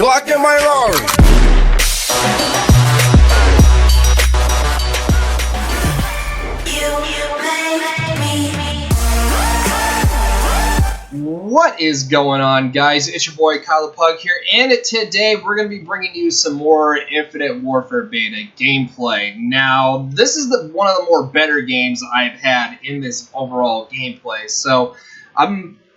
Glock in my Rari. What is going on, guys? It's your boy Kyle the Pug here, and today we're going to be bringing you some more Infinite Warfare Beta gameplay. Now, this is one of the more better games I've had in this overall gameplay, so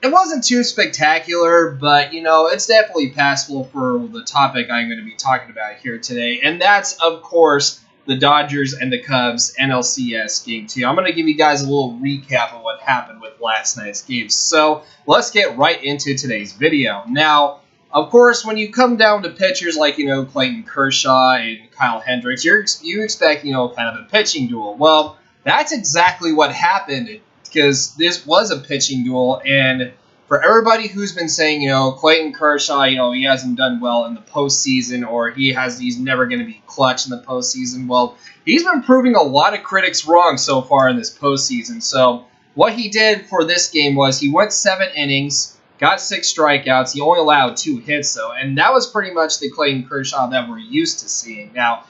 it wasn't too spectacular, but, you know, it's definitely passable for the topic I'm going to be talking about here today, and that's, of course, the Dodgers and the Cubs NLCS game 2. I'm going to give you guys a little recap of what happened with last night's game. So let's get right into today's video. Now, of course, when you come down to pitchers like, you know, Clayton Kershaw and Kyle Hendricks, you expect, you know, kind of a pitching duel. Well, that's exactly what happened, because this was a pitching duel, and for everybody who's been saying, you know, Clayton Kershaw, you know, he hasn't done well in the postseason, or he's never going to be clutch in the postseason, well, he's been proving a lot of critics wrong so far in this postseason. So what he did for this game was he went 7 innings, got 6 strikeouts. He only allowed 2 hits, though, and that was pretty much the Clayton Kershaw that we're used to seeing. Now,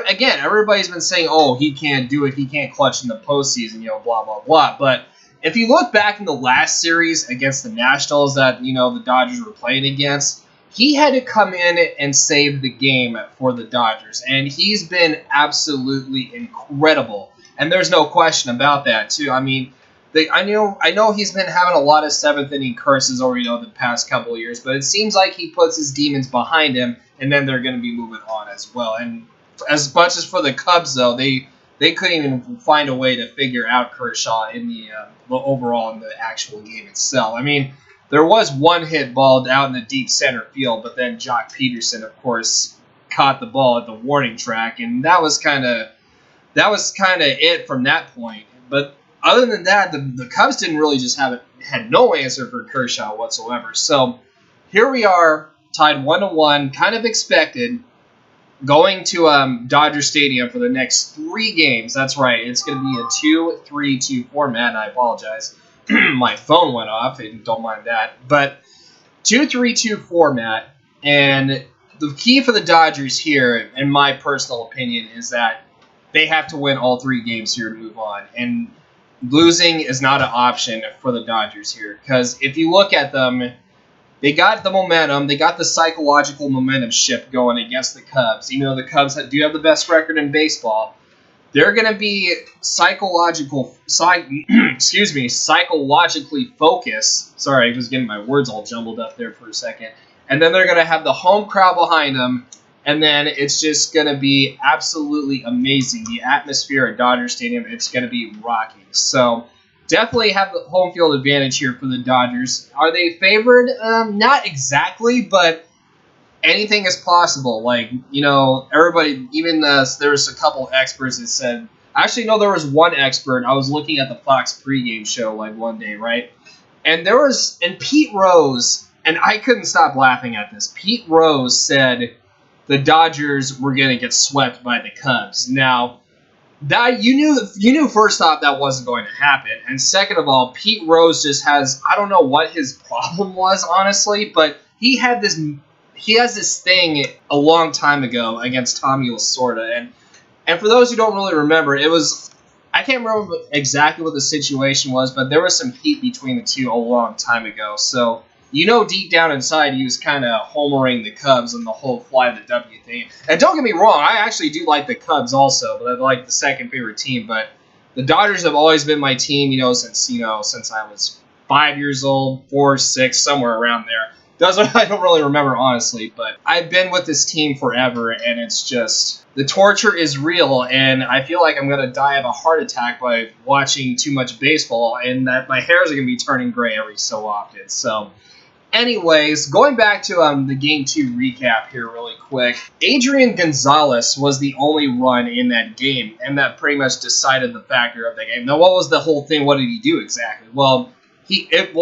again, everybody's been saying, oh, he can't do it, he can't clutch in the postseason, you know, blah, blah, blah, but if you look back in the last series against the Nationals that, you know, the Dodgers were playing against, he had to come in and save the game for the Dodgers, and he's been absolutely incredible, and there's no question about that, too. I mean, I know he's been having a lot of 7th inning curses over, you know, the past couple of years, but it seems like he puts his demons behind him, and then they're going to be moving on as well. And as much as for the Cubs, though, they couldn't even find a way to figure out Kershaw in the overall in the actual game itself. I mean, there was one hit ball out in the deep center field, but then Jock Peterson, of course, caught the ball at the warning track, and that was kind of it from that point. But other than that, the Cubs didn't really had no answer for Kershaw whatsoever. So here we are, tied 1-1, kind of expected. Going to Dodger Stadium for the next 3 games. That's right. It's going to be a 2-3-2 format, and I apologize. My phone went off. Don't mind that. But 2-3-2 format, and the key for the Dodgers here, in my personal opinion, is that they have to win all 3 games here to move on. And losing is not an option for the Dodgers here, because if you look at them, they got the momentum. They got the psychological momentum shift going against the Cubs. You know, the Cubs do have the best record in baseball. They're going to be psychologically focused. Sorry, I was getting my words all jumbled up there for a second. And then they're going to have the home crowd behind them. And then it's just going to be absolutely amazing. The atmosphere at Dodger Stadium, it's going to be rocking. So definitely have the home field advantage here for the Dodgers. Are they favored? Not exactly, but anything is possible. Like, you know, everybody, even there was a couple experts that said, actually, no, there was one expert. I was looking at the Fox pregame show like one day, right? And Pete Rose, and I couldn't stop laughing at this. Pete Rose said the Dodgers were going to get swept by the Cubs. Now, that you knew first off that wasn't going to happen, and second of all, Pete Rose just I don't know what his problem was, honestly, but he has this thing a long time ago against Tommy Lasorda, and for those who don't really remember, I can't remember exactly what the situation was, but there was some heat between the two a long time ago. So, you know, deep down inside, he was kind of homering the Cubs and the whole fly the W thing. And don't get me wrong, I actually do like the Cubs also, but I like the second favorite team. But the Dodgers have always been my team, since I was 5 years old, 4, 6, somewhere around there. I don't really remember, honestly, but I've been with this team forever, and it's just, the torture is real, and I feel like I'm going to die of a heart attack by watching too much baseball, and that my hairs are going to be turning gray every so often. So, anyways, going back to the Game 2 recap here really quick, Adrian Gonzalez was the only run in that game, and that pretty much decided the factor of the game. Now, what was the whole thing? What did he do exactly? Well,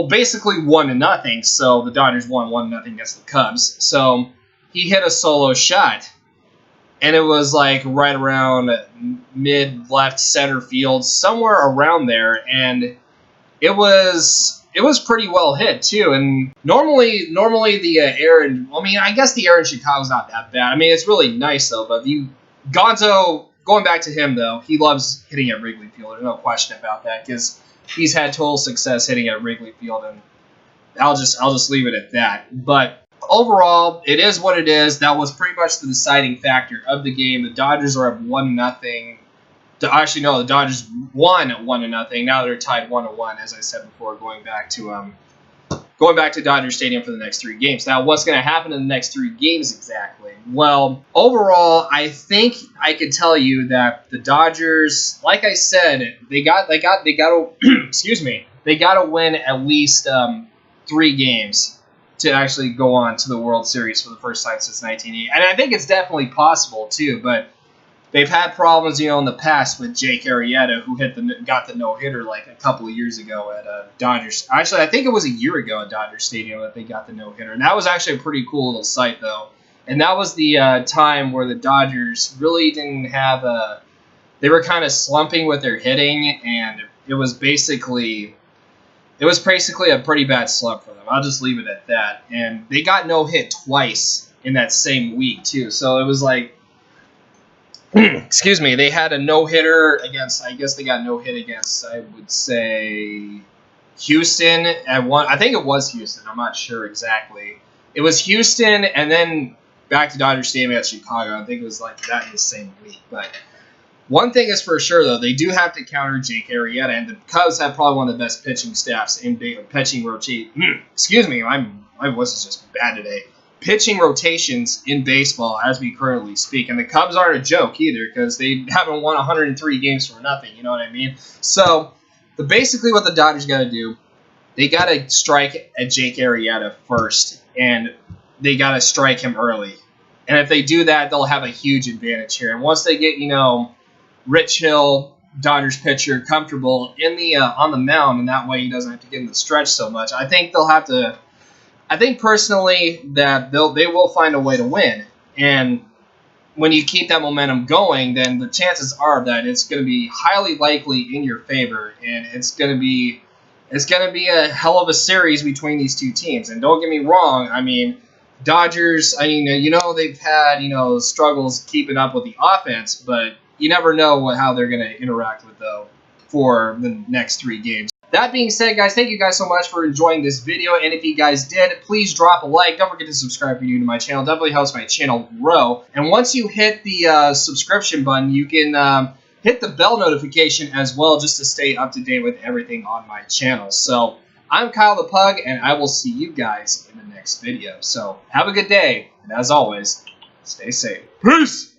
basically 1-0, so the Dodgers won 1-0 against the Cubs. So he hit a solo shot, and it was like right around mid-left center field, somewhere around there, and it was it was pretty well hit too. And normally the air in, I mean, I guess the air in Chicago's not that bad. I mean, it's really nice though. But Gonzo, going back to him though, he loves hitting at Wrigley Field. There's no question about that because he's had total success hitting at Wrigley Field, and I'll just leave it at that. But overall, it is what it is. That was pretty much the deciding factor of the game. The Dodgers are up 1-0. Actually, no, the Dodgers won 1-0. Now they're tied 1-1, as I said before, going back to Dodger Stadium for the next 3 games. Now, what's going to happen in the next 3 games exactly? Well, overall, I think I could tell you that the Dodgers, like I said, they got to excuse me, they got to win at least 3 games to actually go on to the World Series for the first time since 1980. And I think it's definitely possible too, but they've had problems, in the past with Jake Arrieta, who got the no-hitter like a couple of years ago at Dodgers. Actually, I think it was a year ago at Dodger Stadium that they got the no-hitter. And that was actually a pretty cool little sight, though. And that was the time where the Dodgers really didn't have they were kind of slumping with their hitting, and it was basically a pretty bad slump for them. I'll just leave it at that. And they got no-hit twice in that same week, too. So it was like, excuse me, they had a no-hitter against, I guess they got no-hit against, I would say, Houston at one. I think it was Houston. I'm not sure exactly. It was Houston, and then back to Dodger Stadium at Chicago. I think it was like that in the same week. But one thing is for sure, though, they do have to counter Jake Arrieta, and the Cubs have probably one of the best pitching staffs in pitching rotation. Excuse me, my voice is just bad today. Pitching rotations in baseball as we currently speak. And the Cubs aren't a joke either because they haven't won 103 games for nothing. You know what I mean? So basically what the Dodgers got to do, they got to strike at Jake Arrieta first, and they got to strike him early. And if they do that, they'll have a huge advantage here. And once they get, Rich Hill, Dodgers pitcher, comfortable in the on the mound, and that way he doesn't have to get in the stretch so much, I think they'll have to. I think personally that they will find a way to win, and when you keep that momentum going, then the chances are that it's going to be highly likely in your favor, and it's going to be a hell of a series between these two teams. And don't get me wrong, I mean, Dodgers, they've had struggles keeping up with the offense, but you never know how they're going to interact with for the next 3 games. That being said, guys, thank you guys so much for enjoying this video. And if you guys did, please drop a like. Don't forget to subscribe if you're new to my channel. Definitely helps my channel grow. And once you hit the subscription button, you can hit the bell notification as well just to stay up to date with everything on my channel. So I'm Kyle the Pug, and I will see you guys in the next video. So have a good day. And as always, stay safe. Peace!